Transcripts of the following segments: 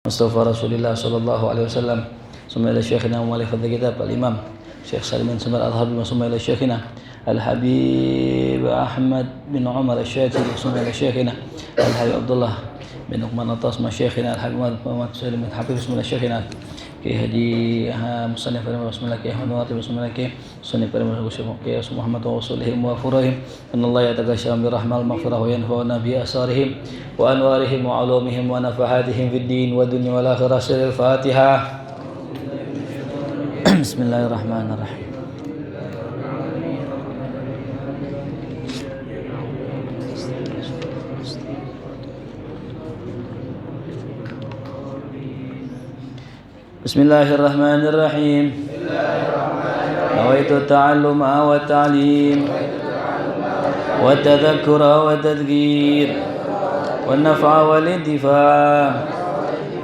Mustafa Rasulullah sallallahu alaihi wasallam. Summa ila syekhina wa mu'allif kitab al-Imam Syekh Salim bin Samar Al-Habib. Summa ila syekhina Al-Habib Ahmad bin Umar Al-Syatili. Summa ila syekhina Al-Habib Abdullah bin Uqman Atas ma syekhina Al-Habib Muhammad Salim bin Habib. Summa ila syekhina Ki Hadi Musannif Bismillah Ki Ahmad Nawati Bismillah Ki Sunnah Pada Ki Muhammad wa Rasulihim wa Furahim Anallah yataghasham birahmal maghfirah wa yanfa'una bi asarihim wa anwarihim wa ulumihim wa nafahatihim fid din wa dunya wal akhirah. Siril Fatihah. Bismillahirrahmanirrahim. Bismillahirrahmanirrahim. Nawaitu ta'alluma wa ta'lim wa tadhakkura wa tadhkir wa naf'a wal intifa'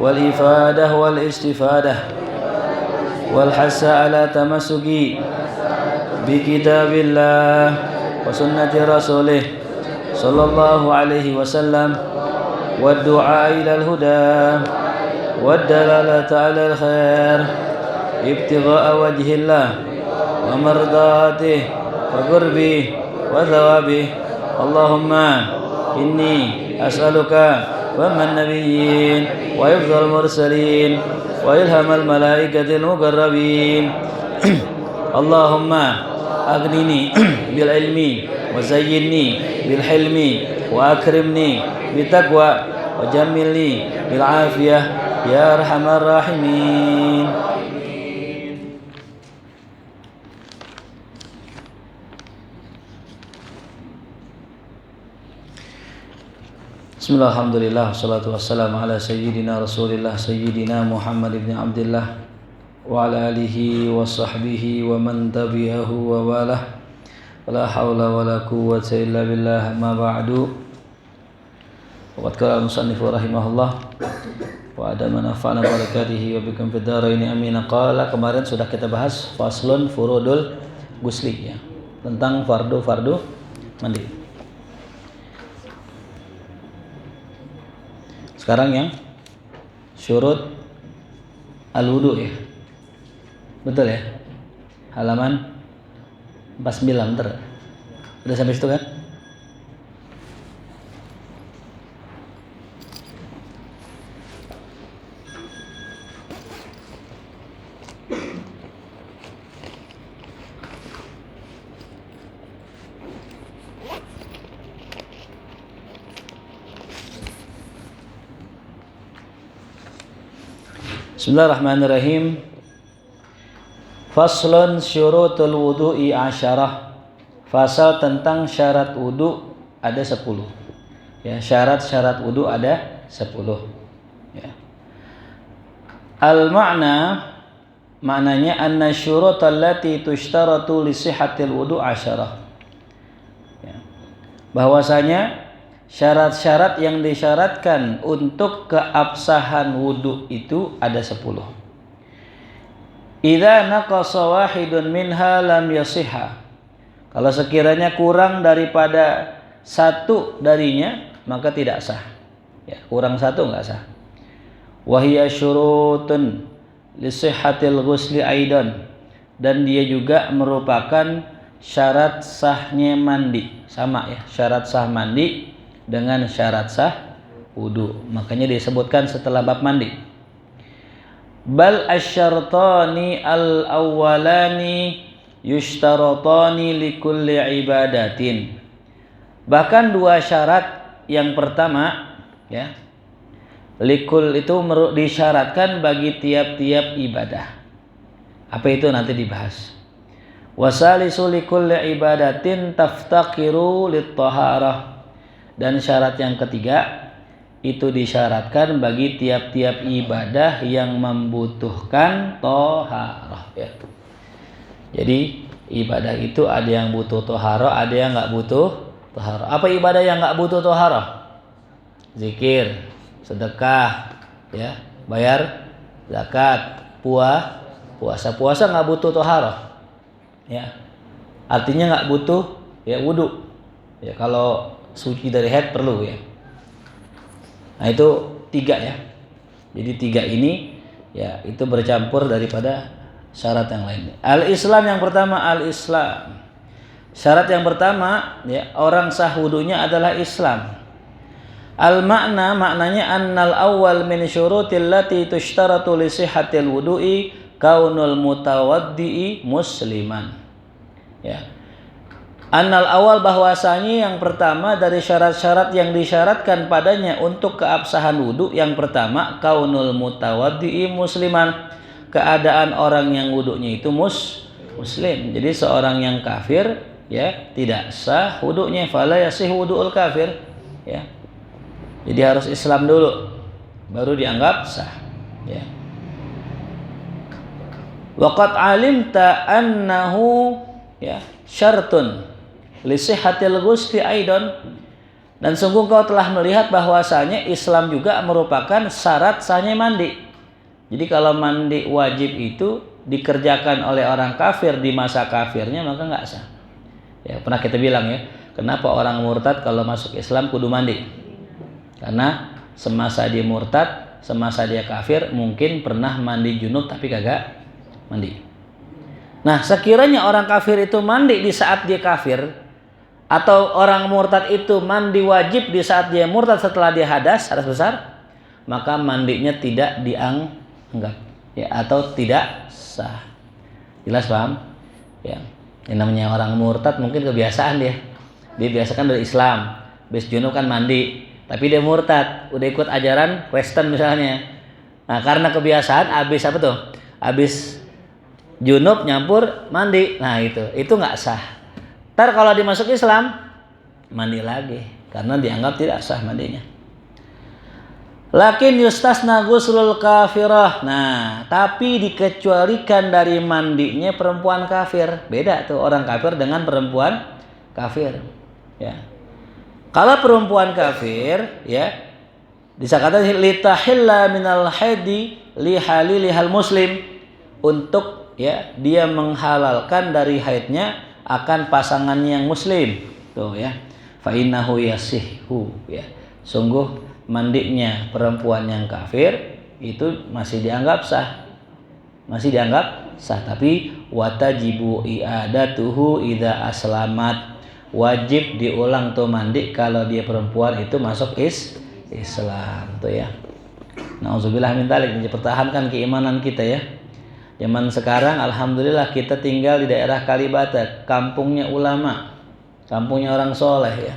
wal ifadah wal istifadah wal hassa ala tamassuki bi kitabillah wa sunnati rasulih sallallahu alaihi wasallam wa du'a ila al-huda والدلالة على الخير ابتغاء وجه الله ومرضاته وقربه وثوابه. اللهم إني أسألك فهم النبيين وحفظ المرسلين وإلهام الملائكة المقربين. اللهم أغنني بالعلم وزينني بالحلم وأكرمني بالتقوى وجملني بالعافية يا أرحم الراحمين. Bismillah, alhamdulillah, wassalatu wassalamu ala sayyidina rasulillah sayyidina Muhammad ibn Abdillah wa ala alihi wa sahbihi wa man tabi'ahu wa walah. La hawla wa la quwwata illa billah, ma ba'du. Waqad qala al-musannif rahimahullah wa adama nafa'ana barakatihi wa bikum fid dharain amin. Qala, kemarin sudah kita bahas faslun furudul ghusli, ya, tentang fardu mandi. Sekarang yang syurut al-wudu, ya. Betul ya? Halaman 49 bentar. Udah sampai situ kan? Bismillahirrahmanirrahim. Faslun syurutul wudu'i asyarah. Fasal tentang syarat wudu ada 10. Ya, syarat-syarat wudu ada 10. Ya. Maknanya anna syurutal lati tushtaratu li sihhatil wudu asyarah. Ya. Bahwasanya syarat-syarat yang disyaratkan untuk keabsahan wudu itu ada 10. Idza naqasa wahidun minha lam yasihha. Kalau sekiranya kurang daripada satu darinya maka tidak sah. Ya, kurang satu enggak sah. Wa hiya syurutun li sihhatil ghusli aidan, dan dia juga merupakan syarat sahnya mandi. Sama ya, syarat sah mandi dengan syarat sah wudu. Makanya disebutkan setelah bab mandi. Bal asyartani al-awwalani yushtaratani likulli ibadatin. Bahkan dua syarat yang pertama, ya, likul itu disyaratkan bagi tiap-tiap ibadah. Apa itu nanti dibahas. Wasalisu likulli ibadatin taftaqiru lit-taharah. Dan syarat yang ketiga itu disyaratkan bagi tiap-tiap ibadah yang membutuhkan toharah, ya. Jadi ibadah itu ada yang butuh toharah, ada yang nggak butuh toharah. Apa ibadah yang nggak butuh toharah? Zikir, sedekah, ya, bayar zakat, puasa. Puasa nggak butuh toharah, ya. Artinya nggak butuh, ya, wudu. Ya, kalau suci dari haid perlu, ya. Nah, itu 3, ya. Jadi 3 ini ya itu bercampur daripada syarat yang lainnya. Al-Islam yang pertama, al-Islam. Syarat yang pertama ya orang sah wudunya adalah Islam. Maknanya annal awwal min syurutil lati tushtaratu li sihhatil wudu'i kaunul mutawaddi'i musliman. Ya. Annal awal bahwasanya yang pertama dari syarat-syarat yang disyaratkan padanya untuk keabsahan wudu, yang pertama kaunul mutawaddi'i musliman, keadaan orang yang wudunya itu muslim. Jadi seorang yang kafir ya tidak sah wudunya, fala yasih wudu'ul kafir ya. Jadi harus Islam dulu baru dianggap sah ya. Waqad alimta annahu ya syartun li sihhatil ghusli aidan, dan sungguh kau telah melihat bahwasanya Islam juga merupakan syarat sahnya mandi. Jadi kalau mandi wajib itu dikerjakan oleh orang kafir di masa kafirnya maka nggak sah. Ya, pernah kita bilang ya, kenapa orang murtad kalau masuk Islam kudu mandi? Karena semasa dia murtad, semasa dia kafir mungkin pernah mandi junub tapi kagak mandi. Nah, sekiranya orang kafir itu mandi di saat dia kafir, atau orang murtad itu mandi wajib di saat dia murtad setelah dia hadas besar, maka mandinya tidak dianggap ya, atau tidak sah. Jelas paham? Ya. Yang namanya orang murtad mungkin kebiasaan dia. Dia biasakan dari Islam, habis junub kan mandi. Tapi dia murtad, udah ikut ajaran Kristen misalnya. Nah, karena kebiasaan habis apa tuh? Habis junub nyampur mandi. Nah, itu nggak sah. Ntar kalau dimasuk Islam mandi lagi karena dianggap tidak sah mandinya. Lakin yustasna ghuslul kafirah. Nah, tapi dikecualikan dari mandinya perempuan kafir. Beda tuh orang kafir dengan perempuan kafir. Ya. Kalau perempuan kafir ya bisa kata litahilla minal haidi li halilihal muslim, untuk ya dia menghalalkan dari haidnya akan pasangannya yang muslim. Tuh ya. Fa innahu yasihhu ya. Sungguh mandinya perempuan yang kafir itu masih dianggap sah. Masih dianggap sah, tapi watajibu i'adatuhu idza aslamat. Wajib diulang tuh mandi kalau dia perempuan itu masuk Islam tuh ya. Nauzubillah min dzalik, dipertahankan keimanan kita ya. Zaman sekarang alhamdulillah kita tinggal di daerah Kalibata, kampungnya ulama, kampungnya orang soleh ya.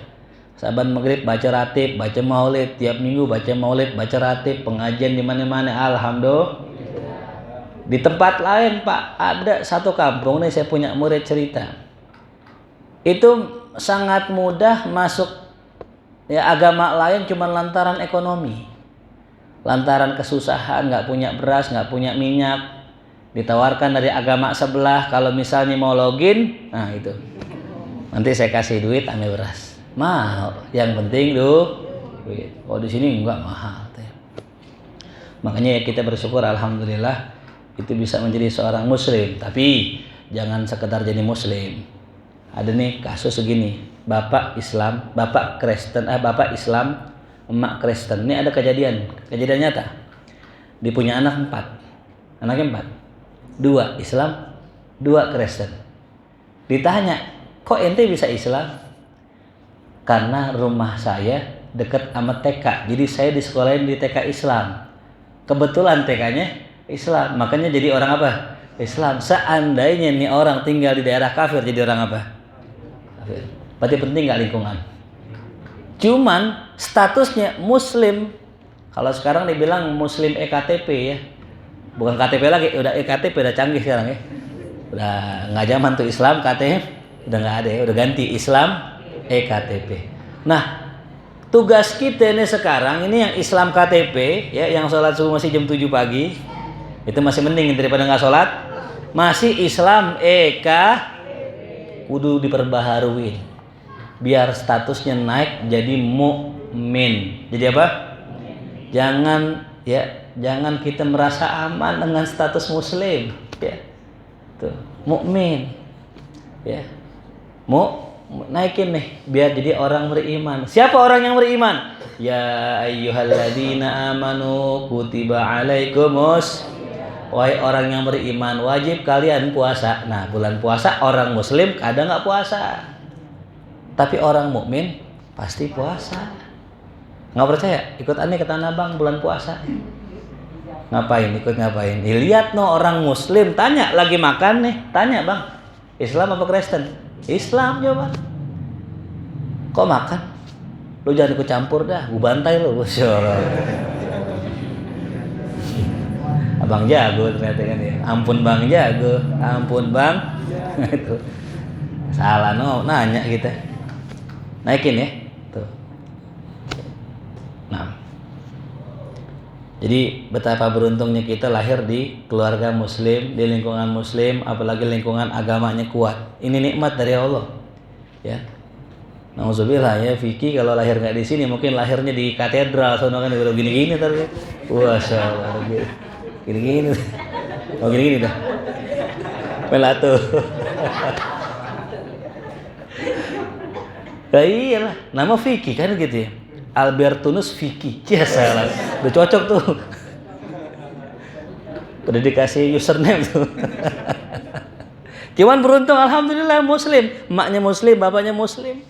Saban maghrib baca ratib, baca maulid, tiap minggu baca maulid, baca ratib, pengajian di mana-mana, alhamdulillah. Di tempat lain Pak, ada satu kampung nih saya punya murid cerita. Itu sangat mudah masuk ya agama lain cuma lantaran ekonomi, lantaran kesusahan, nggak punya beras, nggak punya minyak, ditawarkan dari agama sebelah kalau misalnya mau login, nah itu nanti saya kasih duit ambil beras, mahal, yang penting duit. Oh di sini enggak mahal. Makanya ya kita bersyukur alhamdulillah itu bisa menjadi seorang muslim, tapi jangan sekedar jadi muslim. Ada nih kasus segini, bapak Islam, bapak Kristen, bapak Islam, emak Kristen. Ini ada kejadian nyata. Dia punya anak 4, anaknya 4, 2 Islam, 2 Kristen. Ditanya, kok ente bisa Islam? Karena rumah saya dekat sama TK, jadi saya disekolahin di TK Islam. Kebetulan TK-nya Islam, makanya jadi orang apa? Islam. Seandainya nih orang tinggal di daerah kafir, jadi orang apa? Berarti penting nggak lingkungan? Cuman statusnya muslim. Kalau sekarang dibilang muslim EKTP ya, bukan KTP lagi, udah EKTP, udah canggih sekarang ya. Udah nggak zaman tuh Islam KTP, udah nggak ada ya, udah ganti Islam EKTP. Nah, tugas kita ini sekarang ini yang Islam KTP ya, yang sholat subuh masih jam 7 pagi, itu masih mending daripada nggak sholat. Masih Islam EKTP kudu diperbaharui biar statusnya naik jadi mukmin. Jadi apa? Jangan kita merasa aman dengan status muslim ya. Tuh, mukmin. Ya. naikin nih biar jadi orang beriman. Siapa orang yang beriman? Ya ayyuhalladzina amanu kutiba alaikumus. Wahai orang yang beriman, wajib kalian puasa. Nah, bulan puasa orang muslim kadang nggak puasa. Tapi orang mukmin pasti puasa. Nggak percaya? Ikut aneh ke Tanah Abang bulan puasa. Ngapain? Ikut ngapain? Lihat no orang muslim, tanya lagi makan nih, tanya bang, Islam apa Kristen? Islam coba. Kok makan? Lu jangan ikut campur dah, gue bantai lu. Abang jago ternyata kan ya. Ampun bang jago, ampun bang. Itu salah no, nanya kita. Naikin ya, tuh. Nah, jadi betapa beruntungnya kita lahir di keluarga muslim, di lingkungan muslim, apalagi lingkungan agamanya kuat. Ini nikmat dari Allah, ya. Nauzubillah ya, Vicky kalau lahir nggak di sini mungkin lahirnya di katedral, sono kan udah gini-gini tadi. Wasyaallah, gini-gini. Oh gini-gini dah. Melatu. Ya iyalah, nama Vicky kan gitu ya. Albertunus Vicky. Ya salah. Udah cocok tuh. Udah dikasih username tuh. Cuman beruntung alhamdulillah muslim, emaknya muslim, bapaknya muslim.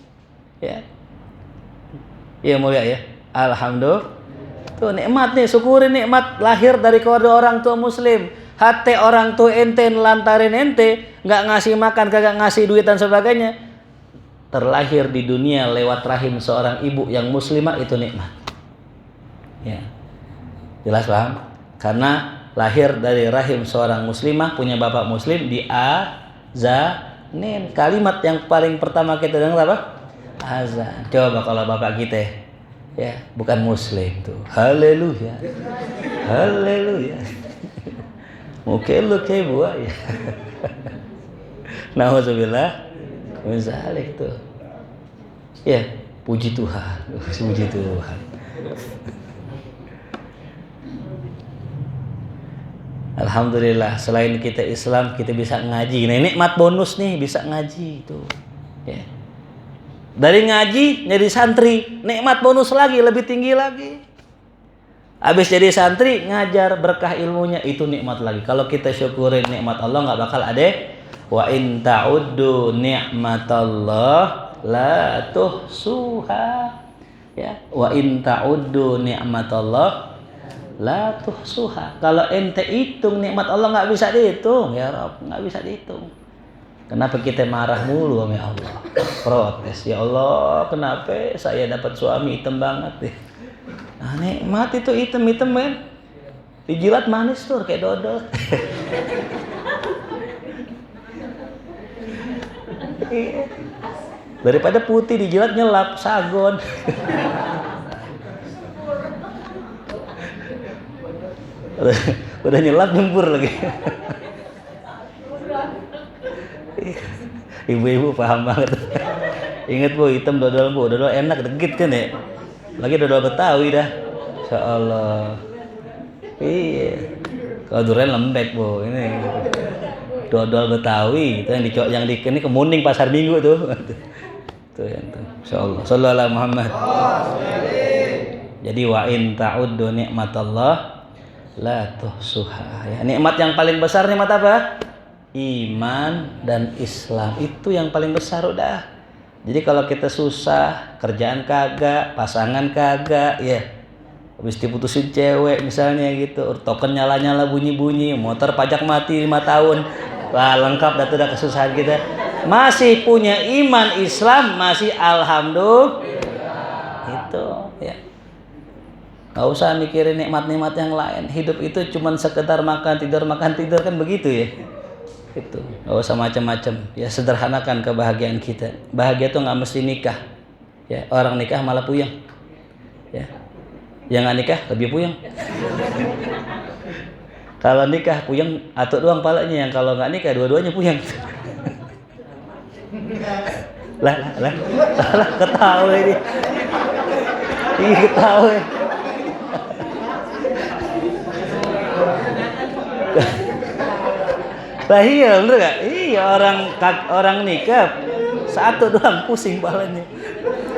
Ya. Ya mulia ya. Alhamdulillah. Tuh nikmat nih, syukurin nikmat lahir dari keluarga orang tua muslim. Hati orang tua ente lantarin ente, nggak ngasih makan, kagak ngasih duit dan sebagainya. Terlahir di dunia lewat rahim seorang ibu yang muslimah itu nikmat. Ya. Jelas paham? Karena lahir dari rahim seorang muslimah punya bapak muslim di azanin. Kalimat yang paling pertama kita dengar apa? Azan. Coba kalau bapak kita ya bukan muslim tuh. Haleluya. Haleluya. Mungkin lu kayak buah ya. Nauzubillah min zalik tuh. Ya, puji Tuhan. Puji Tuhan. Alhamdulillah, selain kita Islam, kita bisa ngaji. Nah, nikmat bonus nih, bisa ngaji itu. Ya. Dari ngaji jadi santri, nikmat bonus lagi, lebih tinggi lagi. Habis jadi santri, ngajar berkah ilmunya, itu nikmat lagi. Kalau kita syukurin nikmat Allah, nggak bakal ada. Wa in ta'uddu ni'matallah la tuhsuha. Ya, wa in ta'uddu ni'matallah la tuhsuha. Kalau ente hitung nikmat Allah nggak bisa dihitung, ya Rabb, nggak bisa dihitung. Kenapa kita marah mulu sama Allah? Protes, ya Allah, kenapa saya dapat suami hitam banget deh. Nah, nikmat itu hitam-hitam kan. Dijilat manis tuh kayak dodol. Daripada putih dijilat nyelap sagon. Udah nyelap nyembur lagi. Ibu-ibu paham banget. Ingat bu, hitam dodol bu, dodol enak degit kan ya. Lagi dodol Betawi dah. Insyaallah. Iya. Kalau durian lembek bu, ini dodol Betawi itu yang di ini Kemuning Pasar Minggu tuh. Tuh yang tuh. Insyaallah. Shallallahu Muhammad. Jadi wa in ta'uddu nikmatallah la tuhsuha. Ya, nikmat yang paling besar nikmat apa? Iman dan Islam, itu yang paling besar udah. Jadi kalau kita susah, kerjaan kagak, pasangan kagak, ya habis diputusin cewek misalnya gitu, token nyala-nyala bunyi-bunyi, motor pajak mati 5 tahun, wah lengkap dah tuh dah kesusahan kita. Masih punya iman Islam, masih alhamdulillah. Itu ya. Gak usah mikirin nikmat-nikmat yang lain. Hidup itu cuma sekedar makan tidur kan begitu ya. Itu nggak usah macam-macam ya, sederhanakan kebahagiaan kita. Bahagia tuh nggak mesti nikah ya, orang nikah malah puyeng ya, yang nggak nikah lebih puyeng. Kalau nikah puyeng atuk doang palanya, yang kalau nggak nikah dua-duanya puyeng. lah ketawa ini, ketawa. Lah iya bener gak? Iya orang nikah Satu doang pusing palanya.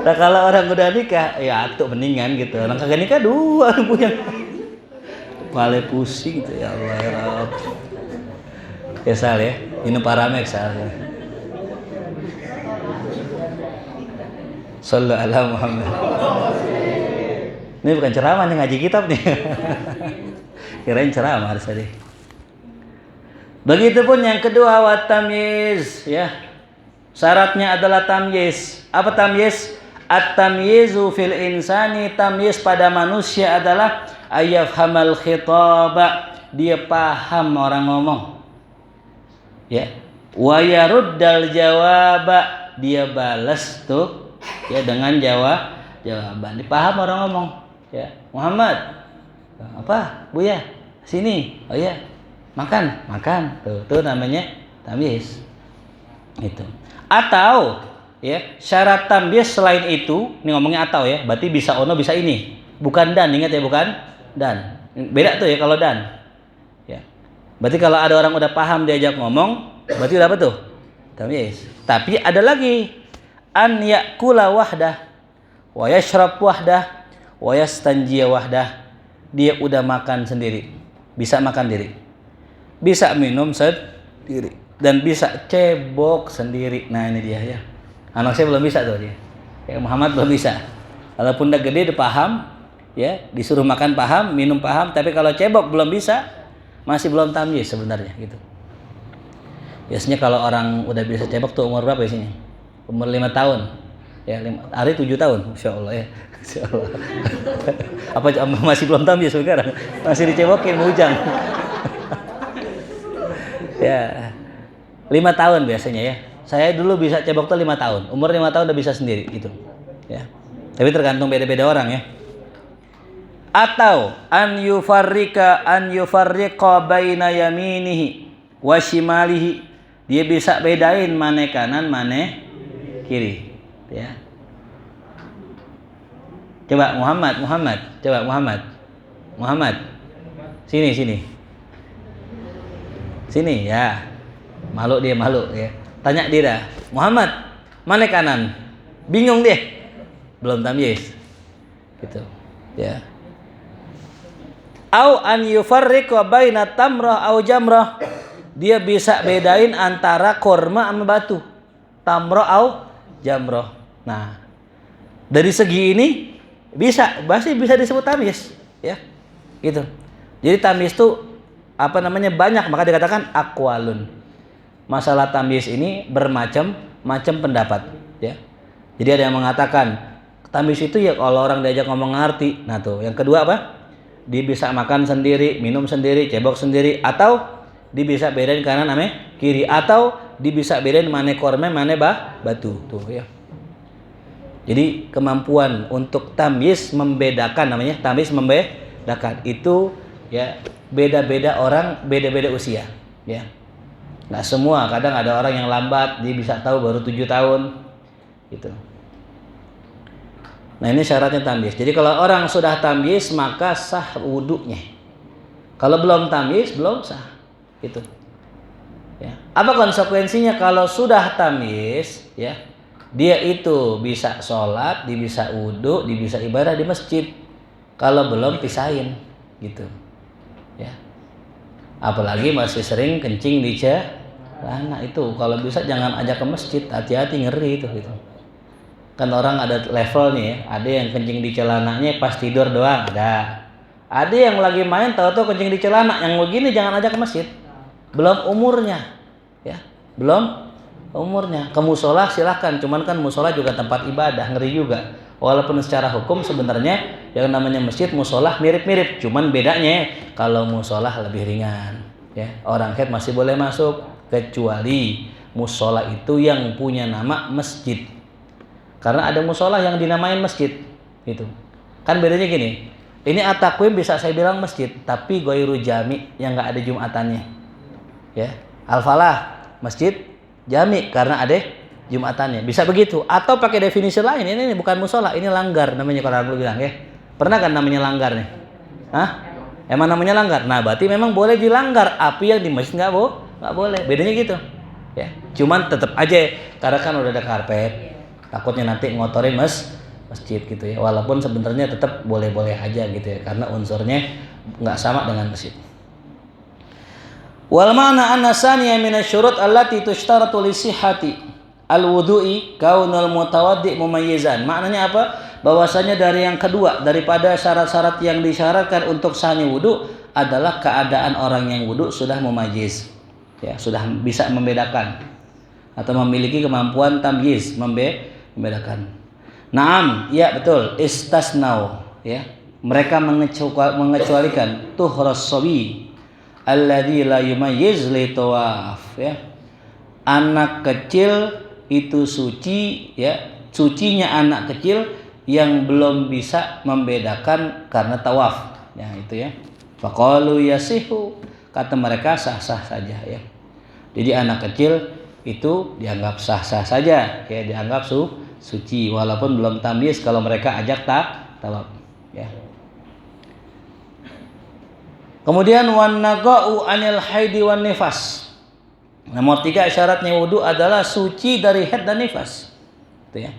Nah kalau orang udah nikah, ya atuh mendingan gitu. Orang kagak nikah dua punya. Kepala pusing gitu ya Allah ya Rabb. Ya Sal ya, minum Paramex Sal ya. Sallu ala Muhammad. Ini bukan ceramah nih, ngaji kitab nih. Kirain ceramah harus tadi. Begitupun yang kedua wa tamyiz ya. Syaratnya adalah tamyiz. Apa tamyiz? At-tamyizu fil insani, tamyiz pada manusia adalah ayyafhamal khitaba, dia paham orang ngomong. Ya. Wa yaruddal jawaba, dia balas tuh ya dengan jawaban. Dipaham orang ngomong. Ya. Muhammad. Apa? Buya, sini. Oh iya. Makan. Tuh namanya tamyiz. Itu. Atau ya, syarat tamyiz selain itu, ini ngomongnya atau ya, berarti bisa ono bisa ini. Bukan dan, ingat ya, bukan dan. Beda tuh ya kalau dan. Ya. Berarti kalau ada orang udah paham diajak ngomong, berarti udah apa tuh? Tamyiz. Tapi ada lagi an yakula wahdah wa yashrab wahdah wa yastanjiya wahdah. Dia udah makan sendiri. Bisa makan diri. Bisa minum sendiri dan bisa cebok sendiri. Nah ini dia ya. Anak saya belum bisa tuh dia. Ya, Muhammad belum bisa. Walaupun udah gede udah paham, ya disuruh makan paham, minum paham, tapi kalau cebok belum bisa, masih belum tamyiz sebenarnya gitu. Biasanya kalau orang udah bisa cebok tuh umur berapa isinya? Umur 5 tahun. Ya, Ari 7 tahun, Insya Allah ya. Insya Allah. Apa masih belum tamyiz sekarang? Masih dicebokin bujang. Ya, 5 tahun biasanya ya. Saya dulu bisa cebok tuh 5 tahun. Umur 5 tahun udah bisa sendiri gitu. Ya. Tapi tergantung beda-beda orang ya. Atau an yufarriqa baina yaminihi wa shimalihi. Dia bisa bedain mana kanan, mana kiri, ya. Coba Muhammad. Sini ya. Malu ya. Tanya dia dah. Muhammad, mana kanan? Bingung dia. Belum tamyiz. Gitu. Ya. Au an yufarriqa baina tamrah au jamrah. Dia bisa bedain antara korma sama batu. Tamrah au jamrah. Nah, dari segi ini masih bisa disebut tamyiz, ya. Gitu. Jadi tamyiz itu banyak, maka dikatakan aqwalun. Masalah tamyiz ini bermacam-macam pendapat, ya. Jadi ada yang mengatakan tamyiz itu ya kalau orang diajak ngomong ngerti. Nah tuh, yang kedua apa? Dia bisa makan sendiri, minum sendiri, cebok sendiri, atau dia bisa bedain kanan sama kiri, atau dia bisa bedain mana korma, mana batu, tuh ya. Jadi kemampuan untuk tamyiz membedakan, namanya tamyiz membedakan itu ya. Beda-beda orang, beda-beda usia, ya. Nggak semua, kadang ada orang yang lambat, dia bisa tahu baru 7 tahun, gitu. Nah ini syaratnya tamyiz. Jadi kalau orang sudah tamyiz maka sah wudunya. Kalau belum tamyiz belum sah, gitu. Ya. Apa konsekuensinya kalau sudah tamyiz? Ya, dia itu bisa sholat, dia bisa wudu, dia bisa ibadah di masjid. Kalau belum pisahin, gitu. Ya. Apalagi masih sering kencing di celana, itu kalau bisa jangan ajak ke masjid, hati-hati, ngeri itu gitu. Kan orang ada level nih ya, ada yang kencing di celananya pas tidur doang, ada yang lagi main tahu-tahu kencing di celana, yang begini jangan ajak ke masjid. Belum umurnya. Ya, belum umurnya. Ke musola silahkan, cuman kan musola juga tempat ibadah, ngeri juga. Walaupun secara hukum sebenarnya yang namanya masjid, musola mirip-mirip, cuman bedanya kalau musola lebih ringan, ya. Orang haid masih boleh masuk kecuali musola itu yang punya nama masjid. Karena ada musola yang dinamain masjid, gitu. Kan bedanya gini. Ini at-taqwim bisa saya bilang masjid, tapi ghairu jami, yang enggak ada jumatannya. Ya. Al-falah masjid jami karena ada jumatannya, bisa begitu. Atau pakai definisi lain, ini bukan musola, ini langgar namanya kalau aku bilang ya. Pernah kan namanya langgar nih? Hah? Emang namanya langgar? Nah berarti memang boleh dilanggar, api yang di masjid nggak boleh. Bedanya gitu. Ya, cuman tetap aja karena kan udah ada karpet, takutnya nanti ngotorin masjid gitu ya. Walaupun sebenarnya tetap boleh-boleh aja gitu ya, karena unsurnya nggak sama dengan masjid. Wal ma'na anna saniya min asy-syurut allati tushtaratu li sihhati al-wudu'i kaunul mutawaddi mumayyizan. Maknanya apa? Bahwasanya dari yang kedua daripada syarat-syarat yang disyaratkan untuk sahnya wudu adalah keadaan orang yang wudu sudah mumayyiz. Ya, sudah bisa membedakan atau memiliki kemampuan tamyiz, membedakan. Naam, ya betul, istasnau, ya. Mereka mengecualikan tuhras sawi alladzi la yumayyiz li tawaf, ya. Anak kecil itu suci, ya. Sucinya anak kecil yang belum bisa membedakan karena tawaf. Ya, itu ya. Faqalu yasihu, kata mereka sah-sah saja, ya. Jadi anak kecil itu dianggap sah-sah saja, ya, dianggap suci walaupun belum tamyiz kalau mereka ajak tawaf, ya. Kemudian wan naqa'u anil haidi wan nifas. Nomor 3 syaratnya wudu adalah suci dari haid dan nifas. Itu ya.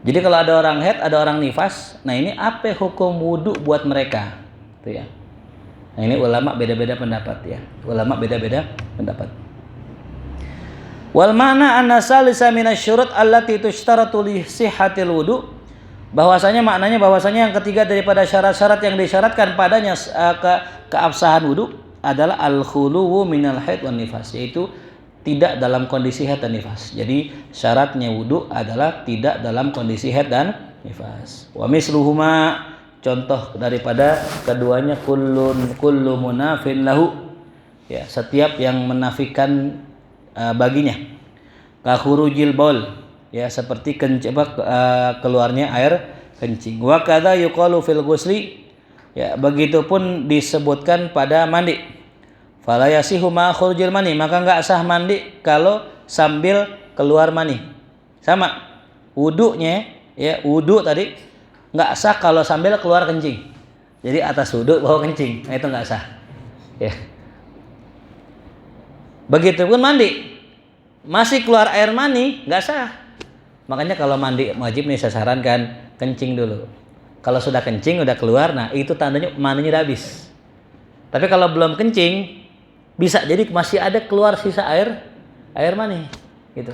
Jadi kalau ada orang haid, ada orang nifas, nah ini apa hukum wudu buat mereka? Itu ya. Nah ini ulama beda-beda pendapat ya. Ulama beda-beda pendapat. Wal ma'na anna salisa minasyurut allati tushtaratu li sihhatil wudu. Bahwasanya yang ketiga daripada syarat-syarat yang disyaratkan padanya keabsahan wudu adalah al-khuluwu minal haid wan nifas, yaitu tidak dalam kondisi haid dan nifas. Jadi syaratnya wudu adalah tidak dalam kondisi haid dan nifas. Wa misluhuma, contoh daripada keduanya kullu munafin lahu, ya, setiap yang menafikan baginya. Ka khurujil baul, ya, seperti keluarnya air kencing. Wa kadza yuqalu fil ghusli, ya, begitupun disebutkan pada mandi. Fala yasihu ma khurujil mani, maka enggak sah mandi kalau sambil keluar mani. Sama wudunya, ya, wudu tadi nggak sah kalau sambil keluar kencing. Jadi atas wudu bawah kencing, nah itu nggak sah. Ya. Begitupun mandi, masih keluar air mani nggak sah. Makanya kalau mandi wajib nih saya sarankan kencing dulu. Kalau sudah kencing udah keluar, nah itu tandanya maninya udah habis. Tapi kalau belum kencing, bisa jadi masih ada keluar sisa air mani, gitu.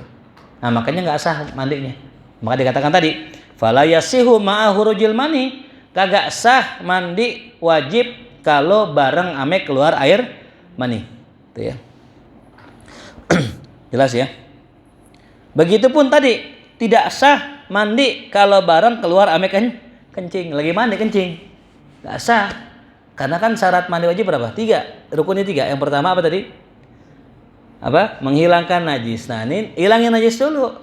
Nah makanya nggak sah mandinya. Maka dikatakan tadi, fala yasihu ma'a hurujil mani, kagak sah mandi wajib kalau bareng ame keluar air mani. Itu ya. Jelas ya. Begitupun tadi tidak sah mandi kalau bareng keluar ame kencing. Lagi mandi kencing. Enggak sah. Karena kan syarat mandi wajib berapa? 3. Rukunnya 3. Yang pertama apa tadi? Apa? Menghilangkan najis. Nah, ini hilangin najis dulu.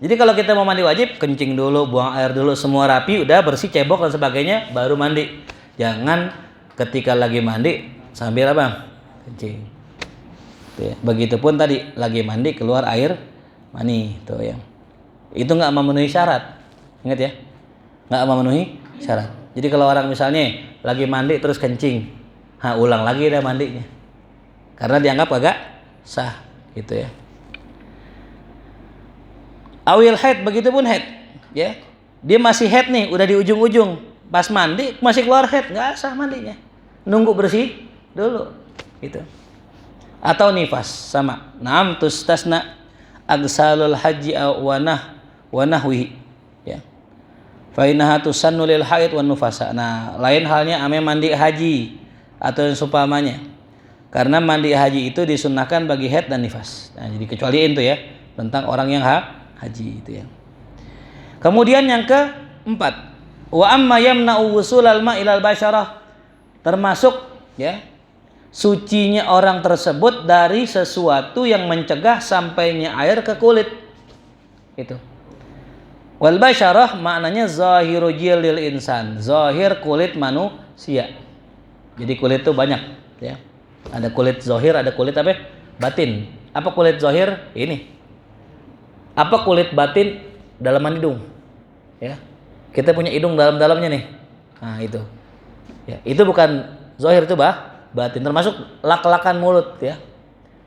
Jadi kalau kita mau mandi wajib, kencing dulu, buang air dulu, semua rapi, udah bersih, cebok dan sebagainya, baru mandi. Jangan ketika lagi mandi sambil apa? Kencing. Tuh ya. Begitupun tadi lagi mandi keluar air mani, tuh ya. Itu nggak memenuhi syarat. Ingat ya? Nggak memenuhi syarat. Jadi kalau orang misalnya lagi mandi terus kencing, ulang lagi dah mandinya. Karena dianggap agak sah, gitu ya. Awil haid, begitupun haid, ya. Dia masih haid nih, udah di ujung-ujung. Pas mandi masih keluar haid, nggak sah mandinya. Nunggu bersih dulu, gitu. Atau nifas sama. Naam tustasna agsalul haji wa nahwihi, ya. Fa innaha tusannu lil haid wan nufasa. Nah, lain halnya ame mandi haji atau yang seumpamanya. Karena mandi haji itu disunnahkan bagi haid dan nifas. Nah, jadi kecualiin tuh ya tentang orang yang haji itu ya. Kemudian yang keempat, wa amma yamna'u wusulal ma'ilal basyarah, termasuk ya sucinya orang tersebut dari sesuatu yang mencegah sampainya air ke kulit. Itu. Wal basyarah maknanya zahiru jildil insan, zahir kulit manusia. Jadi kulit itu banyak ya. Ada kulit zahir, ada kulit apa? Batin. Apa kulit zahir? Ini. Apa kulit batin? Dalaman hidung. Ya. Kita punya hidung dalam-dalamnya nih. Nah, itu. Ya, itu bukan zahir, itu batin, termasuk lak-lakan mulut ya.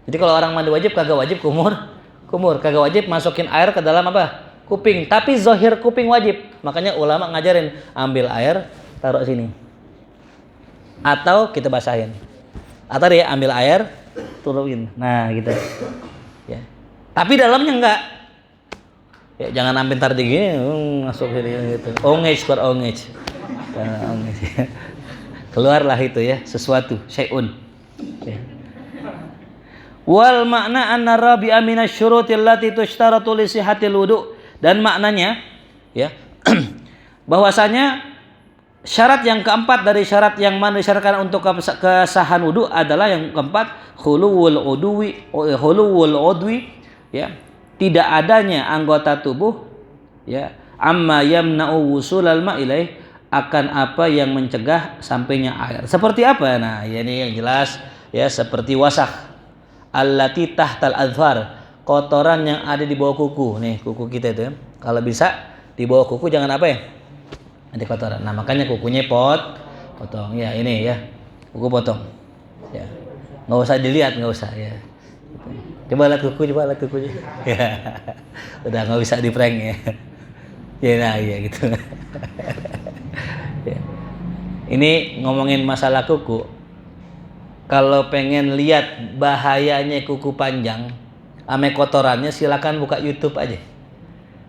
Jadi kalau orang mandi wajib kagak wajib kumur, kagak wajib masukin air ke dalam apa? Kuping. Tapi zahir kuping wajib. Makanya ulama ngajarin ambil air taruh sini. Atau kita basahin. Atau dia ambil air turunin. Nah, gitu. Ya. Tapi dalamnya enggak. Ya, jangan ambil tar di gini masuk sini gitu. Ongej. Keluarlah itu ya, sesuatu, syai'un. Ya. Wal makna anna rabi'a minasyurutil lati tushtaratu li sihhatil wudu, dan maknanya ya bahwasanya syarat yang keempat dari syarat yang mana disyaratkan untuk kesahan wudu adalah yang keempat khuluwul udwi ya, tidak adanya anggota tubuh ya amma yamna'u wusulal ma'ilaih, akan apa yang mencegah sampainya air. Seperti apa? Nah, ya ini yang jelas ya, seperti wasakh allati tahtal adfar, kotoran yang ada di bawah kuku. Nih, kuku kita itu ya. Kalau bisa di bawah kuku jangan apa ya? Ada kotoran. Nah, makanya kukunya potong. Ya, ini ya. Kuku potong. Ya. Enggak usah dilihat, enggak usah ya. Coba lihat kukunya. Ya. Udah enggak bisa di-prank ya. Ya, nah, iya gitu. Ya. Ini ngomongin masalah kuku. Kalau pengen lihat bahayanya kuku panjang ame kotorannya, silakan buka YouTube aja.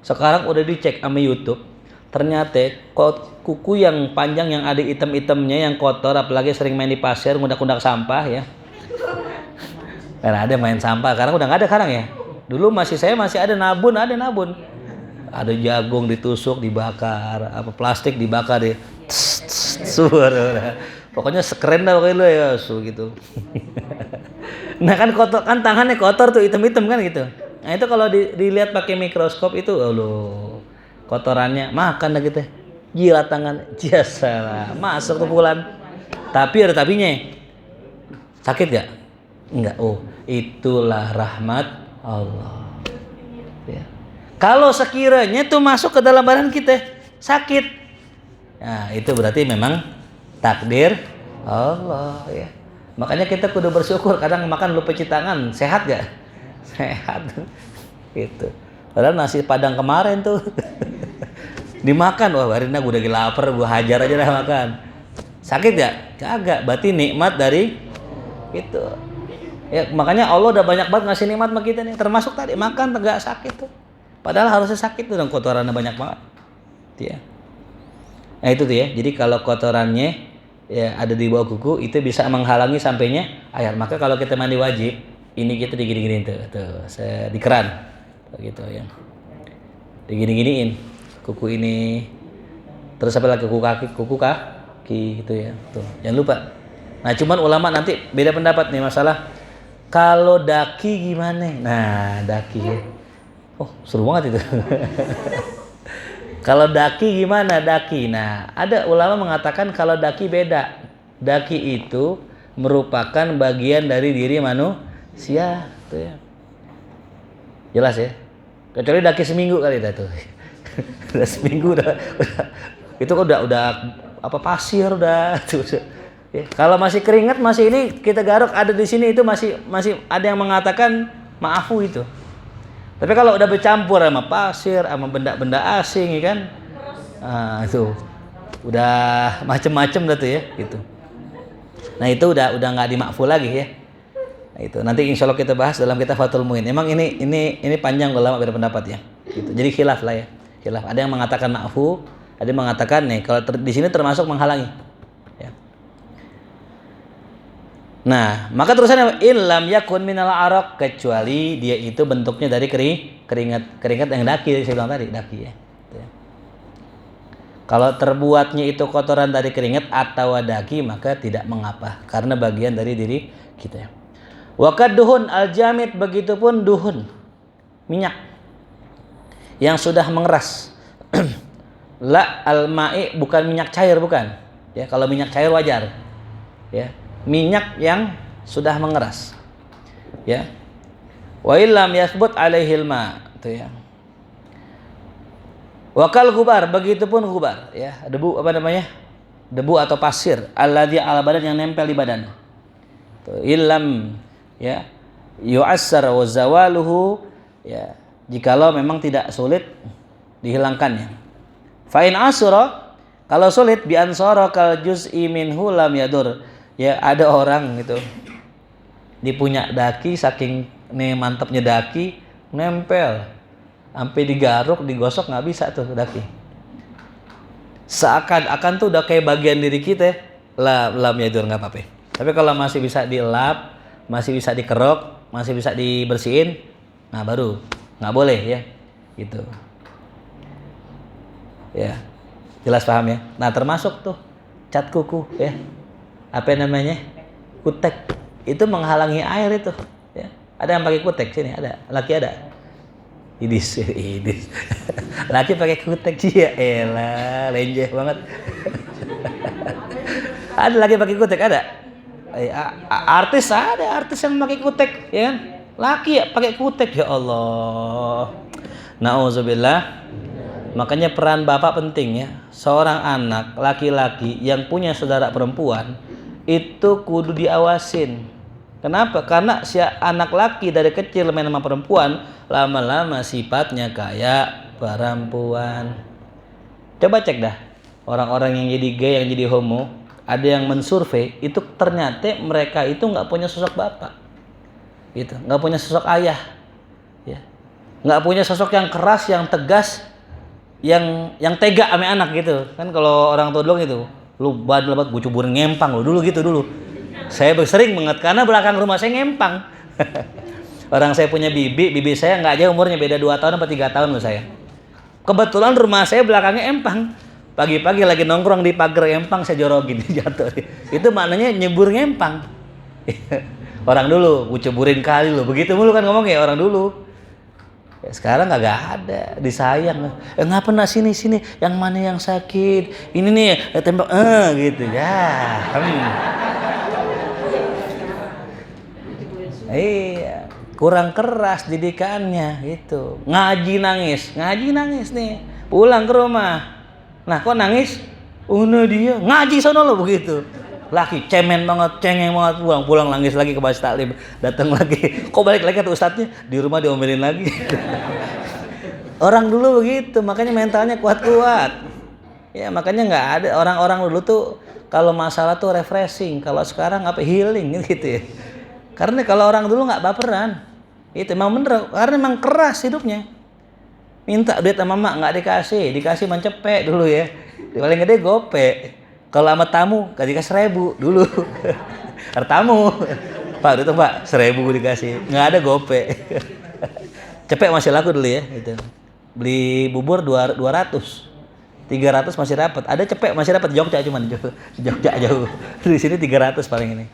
Sekarang udah dicek ame YouTube, ternyata kuku yang panjang yang ada item-itemnya yang kotor, apalagi sering main di pasir, kundak-kundak sampah ya. Karena ada main sampah, sekarang udah nggak ada sekarang ya. Dulu saya masih ada nabun. Ada jagung ditusuk, dibakar, apa plastik dibakar deh. Pokoknya sekeren dah pokoknya lo ya, gitu. Nah kan kotor, kan tangannya kotor tuh, hitam-hitam kan gitu. Nah itu kalau dilihat pakai mikroskop itu, kotorannya makan dah gitu. Jilat tangan, jasa masuk ke bulan. Tapi ada tapinya. Sakit gak? Enggak. Oh, itulah rahmat Allah. Ya. Kalau sekiranya tuh masuk ke dalam badan kita sakit, nah itu berarti memang takdir Allah ya. Makanya kita kudu bersyukur. Kadang makan lupa cuci tangan, sehat gak? Sehat. Gitu. Padahal nasi padang kemarin tuh dimakan, wah Barina gue udah lapar, gue hajar aja dah makan. Sakit gak? Kagak. Berarti nikmat dari itu. Ya makanya Allah udah banyak banget ngasih nikmat sama kita nih. Termasuk tadi makan gak sakit tuh. Padahal harusnya sakit tuh, dan kotorannya banyak banget. Ya. Nah itu tuh ya. Jadi kalau kotorannya ya ada di bawah kuku, itu bisa menghalangi sampainya air. Maka kalau kita mandi wajib, ini kita digini-giniin tuh, di keran, tuh, gitu ya. Digini-giniin kuku ini. Terus apa lagi kuku kaki gitu ya. Tuh, jangan lupa. Nah cuman ulama nanti beda pendapat nih masalah kalau daki gimana. Nah daki ya. Oh seru banget itu. Kalau daki gimana daki? Nah ada ulama mengatakan kalau daki beda. Daki itu merupakan bagian dari diri manusia, tuh ya. Jelas ya. Kecuali daki seminggu kali itu tuh. Udah seminggu udah itu udah apa pasir udah tuh. Ya. Kalau masih keringat masih ini kita garuk ada di sini, itu masih ada yang mengatakan maafu itu. Tapi kalau udah bercampur sama pasir, sama benda-benda asing, ya kan, itu udah macem-macem dah tuh ya, gitu. Nah itu udah nggak dimakfu lagi ya. Nah, itu nanti insya Allah kita bahas dalam kitab Fathul Muin. Emang ini panjang ulama beda pendapat ya. Gitu. Jadi khilaf lah ya, khilaf. Ada yang mengatakan makfu, ada yang mengatakan nih kalau di sini termasuk menghalangi. Ya. Nah, maka terusannya illam yakun minal araq, kecuali dia itu bentuknya dari keringat yang daki, saya bilang tadi daki ya. Kalau terbuatnya itu kotoran dari keringat atau daki, maka tidak mengapa karena bagian dari diri kita. Wa duhun al-jamid, begitupun duhun, minyak yang sudah mengeras. La al-ma'i, bukan minyak cair, bukan. Ya, kalau minyak cair wajar. Ya. Minyak yang sudah mengeras, ya. Wa illam yathbut alaihil ma, itu ya. Wakal gubar, begitupun gubar, ya. Debu apa namanya? Debu atau pasir alladzi ala badan, yang nempel di badan. Tuh, illam ya yu'assar wa zawaluhu, ya, jikalau memang tidak sulit dihilangkannya. Fa in asra, kalau sulit, bi ansara kal juz'i minhu lam yadur. Ya, ada orang gitu dipunya daki, saking nih mantapnya daki, nempel sampai digaruk, digosok nggak bisa tuh daki. Seakan-akan tuh udah kayak bagian diri kita, lam yadur, nggak apa-apa. Tapi kalau masih bisa dilap, masih bisa dikerok, masih bisa dibersihin, nah baru nggak boleh ya, gitu. Ya, jelas paham ya. Nah termasuk tuh cat kuku ya, apa namanya, kutek, itu menghalangi air itu. Ya. Ada yang pakai kutek sini, ada, laki ada. Idis. Laki pakai kutek sih ya, elah, lenjeh banget. Ada laki pakai kutek, ada. Artis ada, artis yang pakai kutek, ya kan? Laki ya pakai kutek, ya Allah. Nauzubillah. Makanya peran bapak penting ya. Seorang anak laki-laki yang punya saudara perempuan itu kudu diawasin. Kenapa? Karena si anak laki dari kecil main sama perempuan, lama-lama sifatnya kayak perempuan. Coba cek dah, orang-orang yang jadi gay, yang jadi homo, ada yang mensurvei, itu ternyata mereka itu nggak punya sosok bapak, gitu, nggak punya sosok ayah, ya, nggak punya sosok yang keras, yang tegas, yang tega sama anak gitu. Kan kalau orang tua dulu gitu, lu badal banget, gue cuburin ngempang lu dulu gitu dulu. Saya sering banget karena belakang rumah saya ngempang. Orang saya punya bibi saya nggak jauh umurnya, beda 2 tahun atau 3 tahun loh saya. Kebetulan rumah saya belakangnya empang. Pagi-pagi lagi nongkrong di pagar empang, saya jorogin, jatuh. Itu maknanya nyebur ngempang. Orang dulu, gue ceburin kali lo, begitu mulu kan ngomong ya orang dulu. Ya, sekarang nggak ada, disayang. Nggak pernah sini, yang mana yang sakit? Ini nih tembak, gitu ya. Iya, kurang keras didikannya gitu. Ngaji nangis nih. Pulang ke rumah. Nah, kok nangis? Dia ngaji sono lo, begitu. Laki cemen banget, cengeng banget, pulang nangis lagi ke Mas Taklim. Datang lagi. Kok balik lagi tuh ustadznya? Di rumah diomelin lagi. Orang dulu begitu, makanya mentalnya kuat-kuat. Ya, makanya nggak ada orang-orang dulu tuh kalau masalah tuh refreshing, kalau sekarang apa healing gitu ya. Karena kalau orang dulu nggak baperan, itu emang bener, karena emang keras hidupnya. Minta duit sama mak nggak dikasih mencepek dulu ya. Paling gede gope. Kalau sama tamu kasih 1.000 dulu. Tamu, Pak itu Pak 1.000 dikasih, nggak ada gope. Cepek masih laku dulu ya, gitu. Beli bubur 200, 300 masih dapat. Ada cepek masih dapat, Jogja cuman Jogja jauh. Di sini 300 paling ini.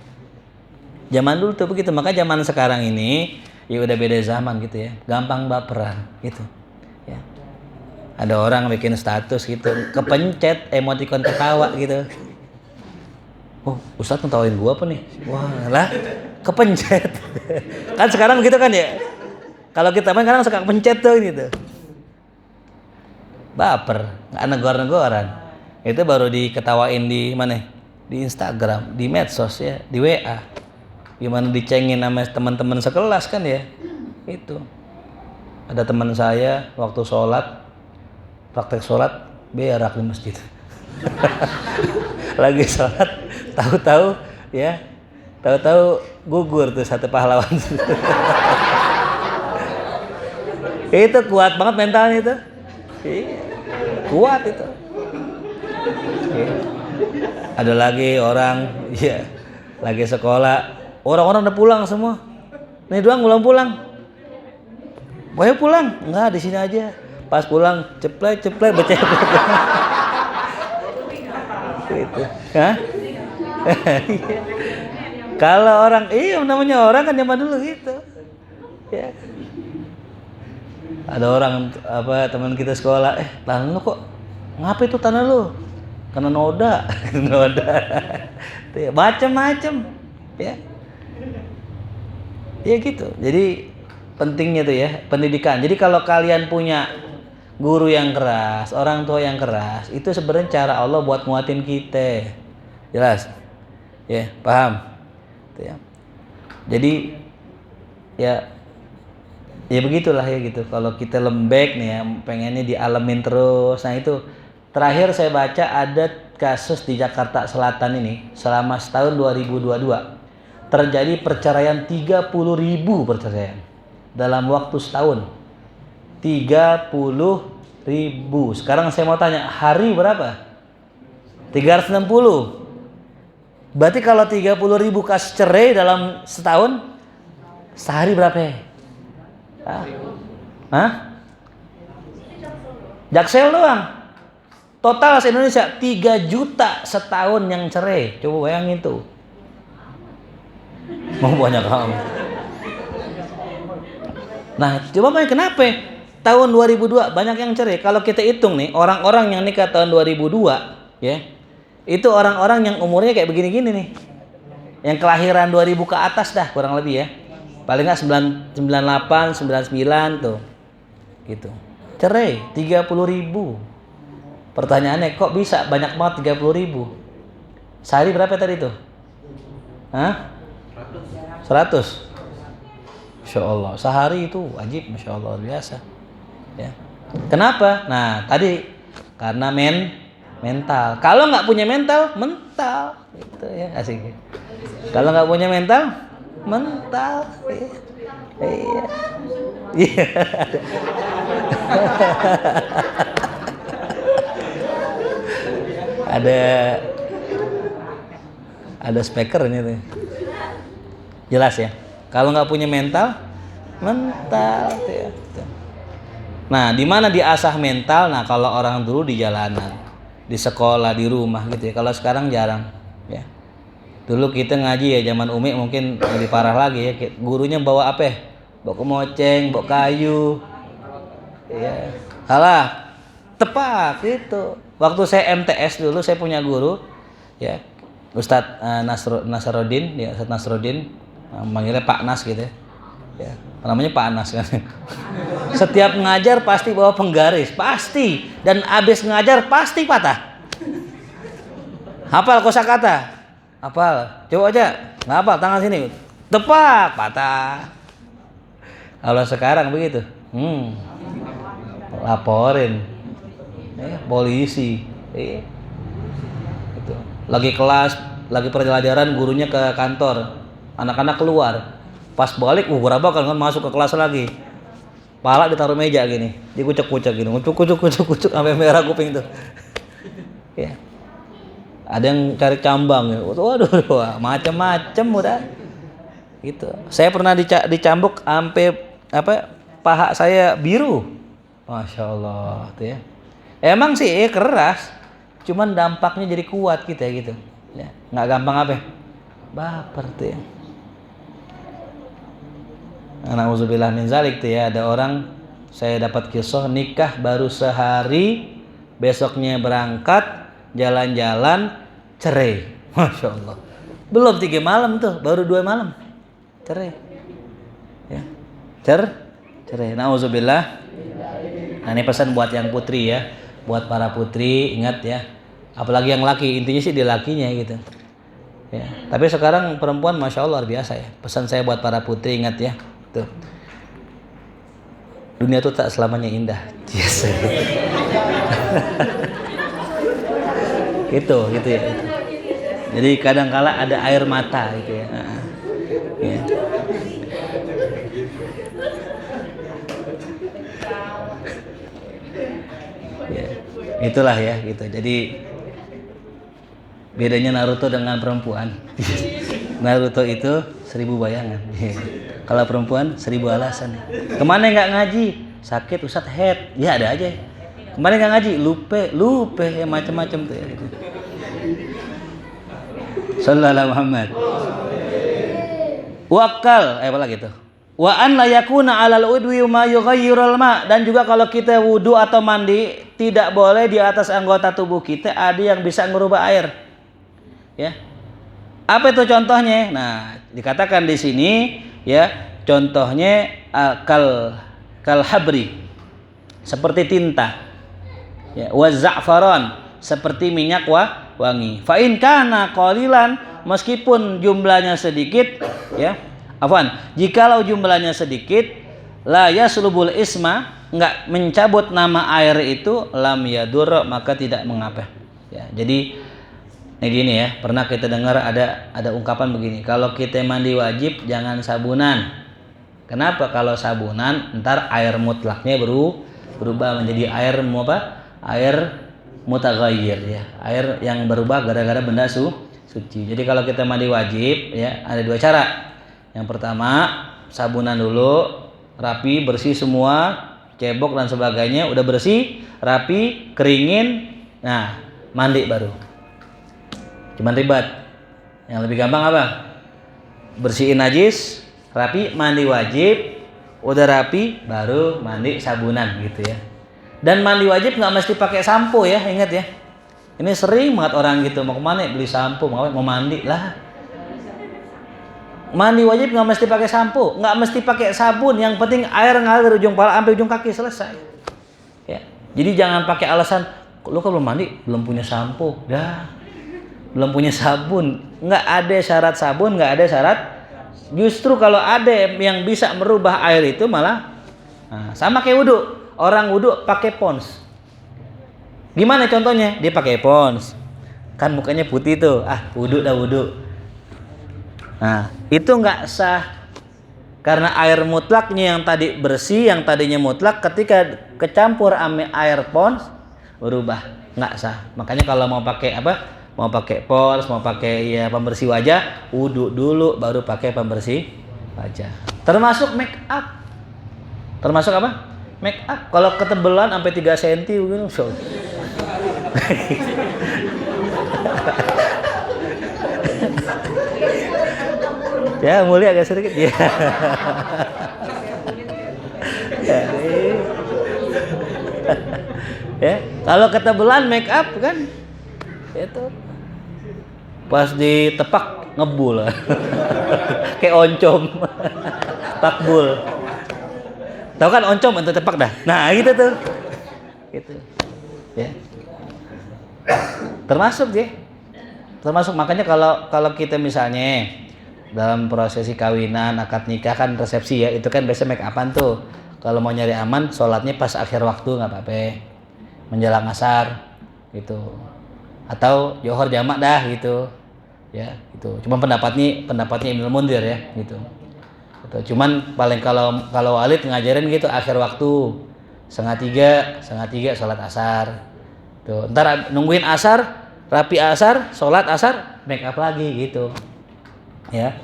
Zaman dulu tuh begitu, maka zaman sekarang ini ya udah beda zaman gitu ya, gampang baperan gitu. Ya. Ada orang bikin status gitu, kepencet emoticon ketawa gitu. Oh, Ustadz ngetawain gua apa nih? Wah lah, kepencet. Kan sekarang begitu kan ya. Kalau kita main kadang suka kepencet tuh gitu. Baper, nggak negor-negoran. Itu baru diketawain di mana? Di Instagram, di medsos ya, di WA. Gimana dicengin sama teman-teman sekelas kan ya. Itu ada teman saya waktu praktek sholat berak di masjid. Lagi sholat tahu-tahu gugur tuh satu pahlawan. Itu kuat banget mentalnya itu. Kuat itu. Ada lagi orang lagi sekolah, orang-orang udah pulang semua. Nih doang belum pulang. Boleh pulang? Enggak, di sini aja. Pas pulang ceplek becek. Gitu. Hah? Kalau orang, namanya orang kan zaman dulu gitu. Ya. Ada orang teman kita sekolah, tanah lu kok ngapa itu tanah lu? Karena noda. Macam-macam. Ya. Ya gitu. Jadi pentingnya tuh ya pendidikan. Jadi kalau kalian punya guru yang keras, orang tua yang keras, itu sebenarnya cara Allah buat nguatin kita. Jelas? Ya, paham? Tuh ya. Jadi ya begitulah ya gitu. Kalau kita lembek nih ya, pengennya dialamin terus. Nah itu terakhir saya baca ada kasus di Jakarta Selatan ini selama setahun 2022 terjadi perceraian 30.000 perceraian dalam waktu setahun. 30.000. Sekarang saya mau tanya, hari berapa? 360. Berarti kalau 30.000 kasus cerai dalam setahun, sehari berapa ya? Hah? Jaksel doang. Total se-Indonesia 3 juta setahun yang cerai. Coba bayangin tuh. Mau banyak kamu. Nah, coba bayangin kenapa tahun 2002 banyak yang cerai. Kalau kita hitung nih, orang-orang yang nikah tahun 2002, ya. Itu orang-orang yang umurnya kayak begini-gini nih. Yang kelahiran 2000 ke atas dah kurang lebih ya. Paling enggak 98, 99 tuh. Gitu. Cerai 30.000. Pertanyaannya kok bisa banyak banget 30.000? Sehari berapa tadi tuh? Hah? 100. Masya Allah. Sehari itu wajib, Masya Allah, luar biasa. Ya. Kenapa? Nah tadi karena mental. Kalau nggak punya mental, gitu ya, asik. Kalau nggak punya mental, iya. Iya. ada speakernya tuh. Jelas ya. Kalau nggak punya mental ya. Nah, di mana diasah mental? Nah, kalau orang dulu di jalanan, di sekolah, di rumah gitu ya. Kalau sekarang jarang ya. Dulu kita ngaji ya zaman Umi mungkin lebih parah lagi ya. Gurunya bawa apa? Bawa kemoceng, bawa kayu. Ya. Salah. Tepat itu. Waktu saya MTS dulu saya punya guru ya. Ustadz Nasruddin, ya Ustadz Nasruddin, manggilnya Pak Nas gitu ya. Ya, namanya Pak Nas kan. Setiap ngajar pasti bawa penggaris, pasti. Dan abis ngajar pasti patah. Hafal kosakata? Hafal. Coba aja. Nggak hafal, tangan sini. Tepak, patah. Kalau sekarang begitu, laporin. Polisi. Gitu. Lagi kelas, lagi pelajaran, gurunya ke kantor. Anak-anak keluar. Pas balik, gerabakan kan masuk ke kelas lagi. Pala ditaruh meja gini, dikucek-kucek gini, kucuk sampai merah kuping tuh. Ya. Ada yang cari cambang ya. Waduh, macam-macam udah. Gitu. Saya pernah dicambuk sampai paha saya biru. Masya Allah tuh ya. Emang sih keras, cuman dampaknya jadi kuat kita gitu. Ya, nggak gampang baper tuh ya. Nauzubillah min zalik tuh ya, ada orang saya dapat kisah nikah baru sehari, besoknya berangkat jalan-jalan cerai. Masya Allah. Belum 3 malam tuh, baru 2 malam cerai. Ya. Cerai. Nauzubillah. Nah, ini pesan buat yang putri ya, buat para putri ingat ya. Apalagi yang laki, intinya sih di lakinya gitu. Ya. Tapi sekarang perempuan Masya Allah luar biasa ya. Pesan saya buat para putri ingat ya. Tuh. Dunia itu tak selamanya indah. Yes. gitu ya. Gitu. Jadi kadang-kala ada air mata gitu ya. Ya. Ya. Itulah ya gitu. Jadi bedanya Naruto dengan perempuan. Naruto itu 1000 bayangan. Kalau perempuan 1000 alasan. Kemana nggak ngaji? Sakit Ustadz head. Ya ada aja. Kemana nggak ngaji? Lupe ya macam-macam tuh ya. Gitu. Sallallahu Muhammad. Wakal, apa lagi tuh? Wa an la yakuna 'alal udwi ma yughayyirul ma, dan juga kalau kita wudu atau mandi tidak boleh di atas anggota tubuh kita ada yang bisa merubah air. Ya. Apa itu contohnya? Nah, dikatakan di sini ya, contohnya kal habri, seperti tinta. Ya, wa za'faran, seperti minyak wangi. Fa in kana qalilan, meskipun jumlahnya sedikit ya, Afwan, jikalau jumlahnya sedikit, la yaslubul isma, enggak mencabut nama air itu, lam yadur, maka tidak mengapa. Ya, jadi ini gini ya, pernah kita dengar ada ungkapan begini, kalau kita mandi wajib jangan sabunan. Kenapa? Kalau sabunan ntar air mutlaknya berubah menjadi air apa? Air mutaghayyir ya, air yang berubah gara-gara benda suci. Jadi kalau kita mandi wajib ya, ada dua cara. Yang pertama, sabunan dulu, rapi, bersih semua, cebok dan sebagainya, udah bersih, rapi, keringin, nah mandi baru. Cuman ribet. Yang lebih gampang apa? Bersihin najis, rapi, mandi wajib, udah rapi, baru mandi sabunan gitu ya. Dan mandi wajib nggak mesti pakai sampo ya, ingat ya. Ini sering banget orang gitu, mau kemana beli sampo, mau mandi lah. Mandi wajib nggak mesti pakai sampo, nggak mesti pakai sabun, yang penting air ngalir dari ujung kepala sampai ujung kaki, selesai. Ya. Jadi jangan pakai alasan, lu kan belum mandi, belum punya sampo, dah, belum punya sabun. Nggak ada syarat sabun, nggak ada syarat. Justru kalau ada yang bisa merubah air itu malah, nah, sama kayak wudhu. Orang wudhu pakai pons. Gimana contohnya? Dia pakai pons, kan mukanya putih tuh, wudhu dah wudhu. Nah, itu nggak sah karena air mutlaknya yang tadi bersih, yang tadinya mutlak, ketika kecampur ame air pons berubah, nggak sah. Makanya kalau mau pakai apa, mau pakai pons, mau pakai ya pembersih wajah, wudhu dulu baru pakai pembersih wajah. Termasuk make up. Termasuk apa? Make up. Kalau ketebelan sampai 3 cm begini, so. Ya, mulia agak sedikit ya. Ya, kalau ketebelan make up kan itu pas ditepak ngebul. Kayak oncom. Takbul. Tahu kan oncom untuk tepak dah. Nah, gitu tuh. Gitu. Ya. Termasuk ya. Termasuk makanya kalau kita misalnya dalam prosesi kawinan, akad nikah kan resepsi ya, itu kan biasa make upan tuh. Kalau mau nyari aman, sholatnya pas akhir waktu nggak apa-apa, menjelang asar gitu, atau johor jamak dah gitu, ya gitu. Cuma pendapatnya Ibnu Munzir ya gitu. Cuman paling kalau Walid ngajarin gitu akhir waktu 2:30 sholat asar. Tuh, ntar nungguin asar, rapi asar, sholat asar, make up lagi gitu. Ya,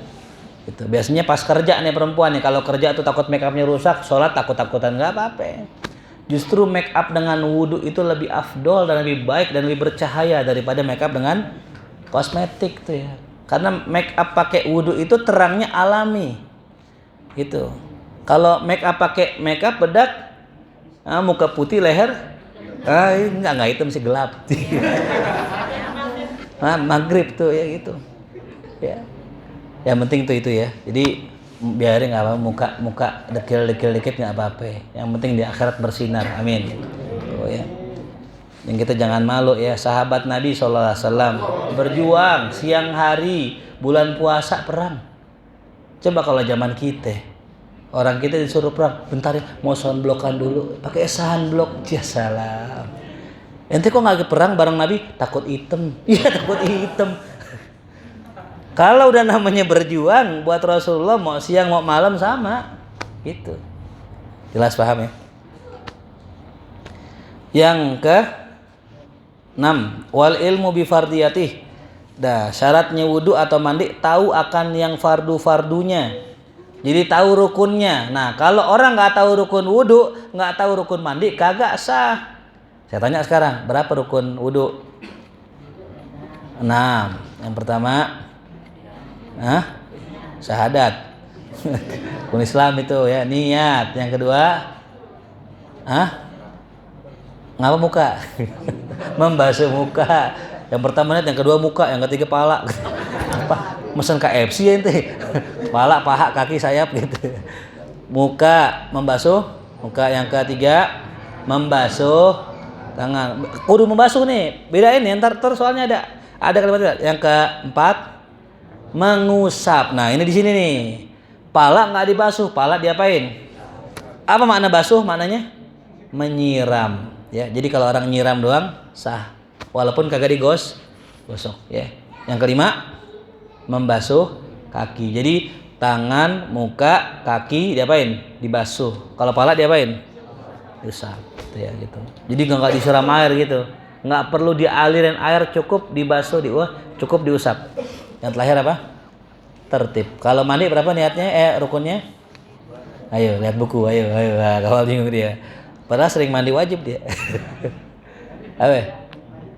itu biasanya pas kerja nih perempuan nih, kalau kerja tuh takut make upnya rusak, sholat takut-takutan, nggak apa-apa. Justru make up dengan wudhu itu lebih afdol dan lebih baik dan lebih bercahaya daripada make up dengan kosmetik tuh ya. Karena make up pakai wudhu itu terangnya alami, gitu. Kalau make up pakai make up bedak, muka putih, leher, nggak hitam sih, gelap. Maghrib tuh ya gitu, ya. Yang penting itu ya. Jadi biarin nggak apa, muka dekil dikit nggak apa-apa. Yang penting di akhirat bersinar. Amin. Oh ya. Yang kita jangan malu ya. Sahabat Nabi SAW berjuang siang hari, bulan puasa perang. Coba kalau zaman kita, orang kita disuruh perang, bentar ya, mau sunblockan dulu, pakai sunblock, ya salam. Ente kok nggak perang bareng Nabi? Takut hitam. Iya, takut hitam. Kalau udah namanya berjuang buat Rasulullah, mau siang mau malam sama, gitu. Jelas paham ya? Yang ke-6, wal ilmu bi fardiyatih. Dah, syaratnya wudu atau mandi tahu akan yang fardu-fardunya. Jadi tahu rukunnya. Nah, kalau orang nggak tahu rukun wudu, nggak tahu rukun mandi, kagak sah. Saya tanya sekarang, berapa rukun wudu? 6. Yang pertama, syahadat. Rukun Islam itu ya, niat. Yang kedua, ngapa muka? Membasuh muka. Yang pertama niat, yang kedua muka, yang ketiga pala. Apa? Mesen KFC ya ente. Pala, paha, kaki, sayap gitu. Muka, membasuh muka. Yang ketiga, membasuh tangan. Kudu membasuh nih. Bedain nih, ntar soalnya ada kalimat. Yang keempat, mengusap. Nah, ini di sini nih. Pala nggak dibasuh, pala diapain? Apa makna basuh? Maknanya menyiram. Ya, jadi kalau orang nyiram doang sah, walaupun kagak gosok. Ya. Yang kelima, membasuh kaki. Jadi tangan, muka, kaki diapain? Dibasuh. Kalau pala diapain? Diusap. Ya gitu. Jadi nggak disiram air gitu. Nggak perlu dialirin air, cukup dibasuh, cukup diusap. Yang terakhir apa? Tertib. Kalau mandi berapa niatnya? Rukunnya? Ayo lihat buku, ayo. Nah, kalau bingung dia. Padahal sering mandi wajib dia. Ayo.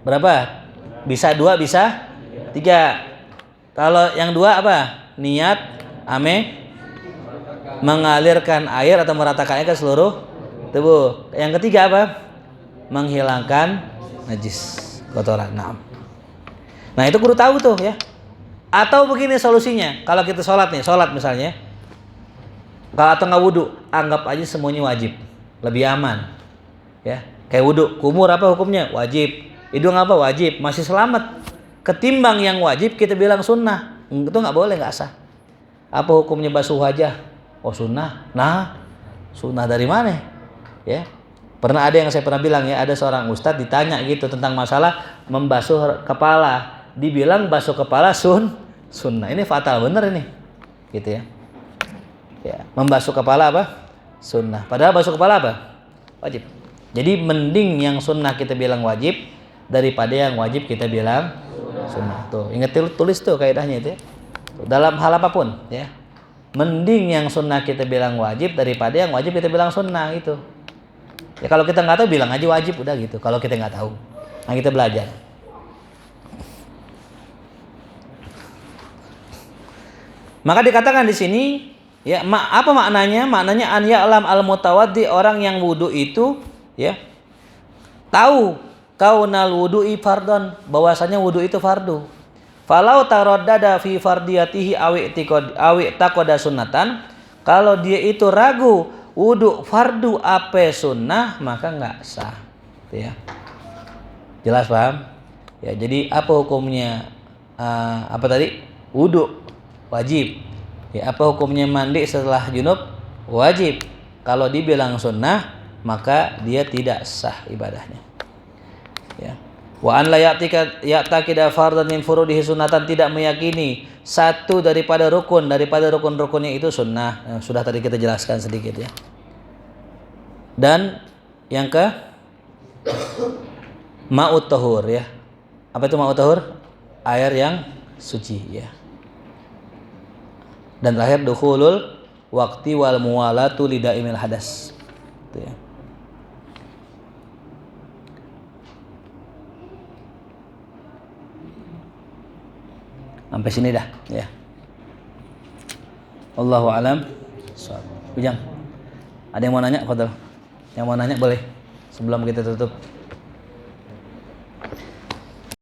Berapa? Bisa 2, bisa 3. Kalau yang 2 apa? Niat mengalirkan air atau meratakannya ke seluruh tubuh. Yang ketiga apa? Menghilangkan najis, kotoran. Nah, itu kudu tahu tuh ya. Atau begini solusinya. Kalau kita sholat misalnya. Kalau atau nggak wudhu, anggap aja semuanya wajib, lebih aman, ya. Kayak wudhu, kumur apa hukumnya? Wajib. Hidung apa? Wajib. Masih selamat. Ketimbang yang wajib kita bilang sunnah, itu nggak boleh, nggak sah. Apa hukumnya basuh wajah? Oh sunnah. Nah, sunnah dari mana? Ya. Pernah ada yang saya pernah bilang ya, ada seorang ustadz ditanya gitu tentang masalah membasuh kepala, dibilang basuh kepala sunnah. Ini fatal bener ini, gitu ya. Ya, membasuh kepala apa? Sunnah. Padahal basuh kepala apa? Wajib. Jadi mending yang sunnah kita bilang wajib daripada yang wajib kita bilang sunnah. Tuh, ingat tulis tuh kaidahnya itu ya. Dalam hal apapun ya. Mending yang sunnah kita bilang wajib daripada yang wajib kita bilang sunnah itu. Ya kalau kita nggak tahu bilang aja wajib udah gitu. Kalau kita nggak tahu, nah kita belajar. Maka dikatakan di sini ya, apa maknanya? Maknanya an ya'lam al-mutawaddi, orang yang wudu itu ya tahu kaunal wudu'i fardon, bahwasanya wudu itu fardu. Falau taraddada fi fardiyatihi awi taqada sunnatan, kalau dia itu ragu wudu fardu apa sunnah, maka enggak sah. Ya. Jelas paham? Ya, jadi apa hukumnya apa tadi? Wudu wajib. Ya, apa hukumnya mandi setelah junub? Wajib. Kalau dibilang sunnah, maka dia tidak sah ibadahnya. Ya. Wa an la ya'taqida fardhan min furudihi sunnatan, tidak meyakini satu daripada rukun-rukunnya itu sunnah. Nah, sudah tadi kita jelaskan sedikit ya. Dan yang ke ma'ut tahur ya. Apa itu ma'ut tahur? Air yang suci ya. Dan terakhir dukhulul waqti wal muwalatu lidaimil hadas. Itu ya. Sampai sini dah ya. Allahu a'lam. Ujang. Ada yang mau nanya? Fadhal. Yang mau nanya boleh sebelum kita tutup.